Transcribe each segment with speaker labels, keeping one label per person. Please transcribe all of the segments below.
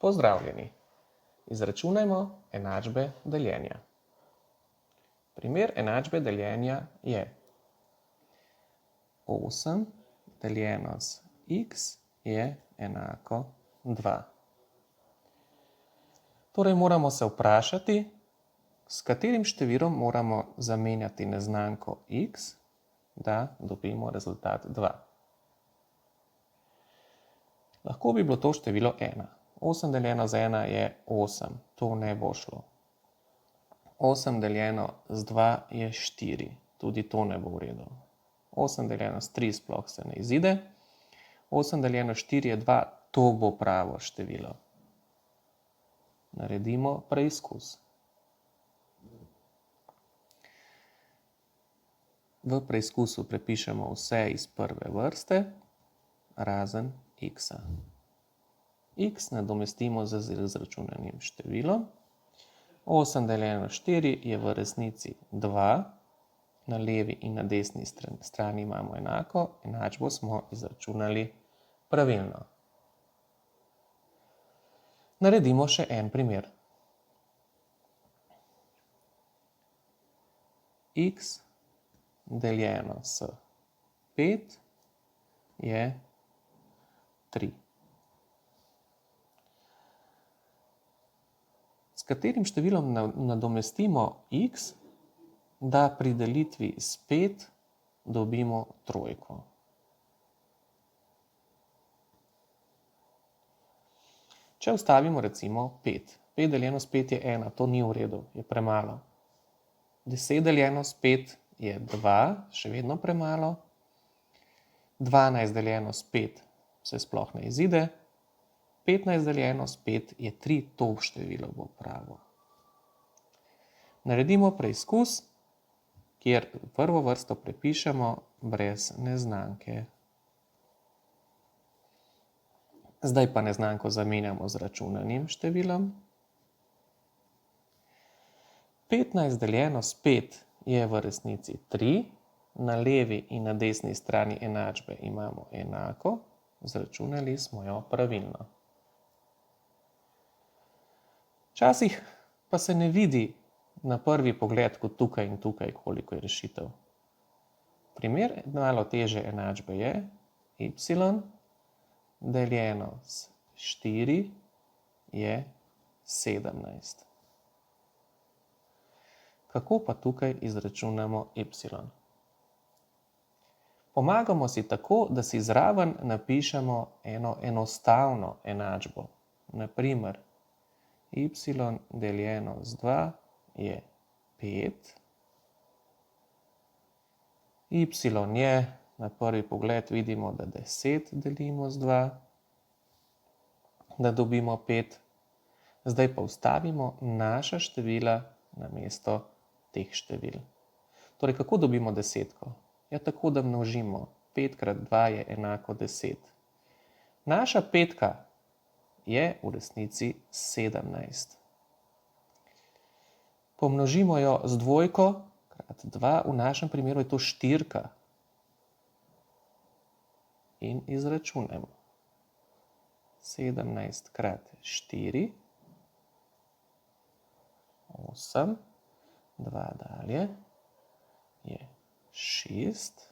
Speaker 1: Pozdravljeni! Izračunajmo enačbe deljenja. Primer enačbe deljenja je 8 deljeno z x je enako 2. Torej moramo se vprašati, s katerim številom moramo zamenjati neznanko x, da dobimo rezultat 2. Lahko bi bilo to število 1. 8 deljeno z 1 je 8, to ne bo šlo. 8 deljeno z 2 je 4, tudi to ne bo v redu. 8 deljeno z 3 sploh se ne izide. 8 deljeno s 4 je 2, to bo pravo število. Naredimo preizkus. V preizkusu prepišemo vse iz prve vrste, razen x-a. X nadomestimo z izračunanim številom. 8 deljeno s 4 je v resnici 2. Na levi in na desni strani imamo enako, enačbo smo izračunali pravilno. Naredimo še en primer. X deljeno s 5 je 3. S katerim številom nadomestimo x, da pri delitvi s 5 dobimo trojko? Če vstavimo recimo 5. 5 deljeno s 5 je 1, to ni v redu, je premalo. 10 deljeno s 5 je 2, še vedno premalo. 12 deljeno s 5 se sploh ne izide. 15 deljeno s 5 je 3, to število bo pravo. Naredimo preizkus, kjer prvo vrsto prepišemo brez neznanke. Zdaj pa neznanko zamenjamo z računanim številom. 15 deljeno s 5 je v resnici 3. Na levi in na desni strani enačbe imamo enako. Izračunali smo jo pravilno. Včasih pa se ne vidi na prvi pogled kot tukaj in tukaj, koliko je rešitev. Primer malo težje enačbe je y deljeno s 4 je 17. Kako pa tukaj izračunamo y? Pomagamo si tako, da si zraven napišemo eno enostavno enačbo. Na primer, y deljeno z 2 je 5. Y je, na prvi pogled vidimo, da 10 delimo z 2, da dobimo 5. Zdaj pa vstavimo naša števila namesto teh števil. Torej, kako dobimo desetko? Ja, tako, da množimo. 5 krat 2 je enako 10. Naša petka je v resnici 17. Pomnožimo jo z dvojko krat 2, v našem primeru je to 4. In izračunajmo. 17 krat 4, 8, 2 dalje, je 6.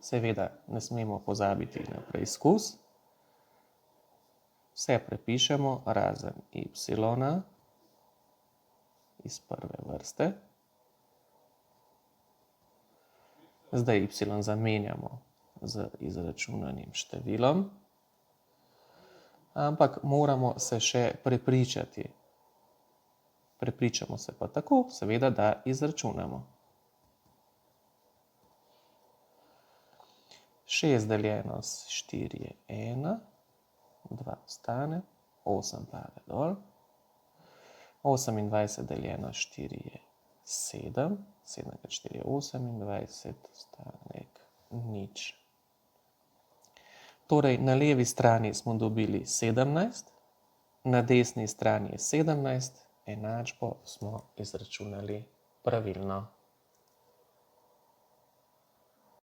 Speaker 1: Seveda ne smemo pozabiti na preizkus. Vse prepišemo razen y iz prve vrste. Zdaj y zamenjamo z izračunanim številom, ampak moramo se še prepričati. Prepričamo se pa tako, seveda, da izračunamo. 6 deljeno s 4 je 1, 2 ostane, 8 pade dol. 28 deljeno s 4 je 7, 7 krat 4 je 28, ostanek nič. Torej, na levi strani smo dobili 17, na desni strani je 17, enačbo smo izračunali pravilno.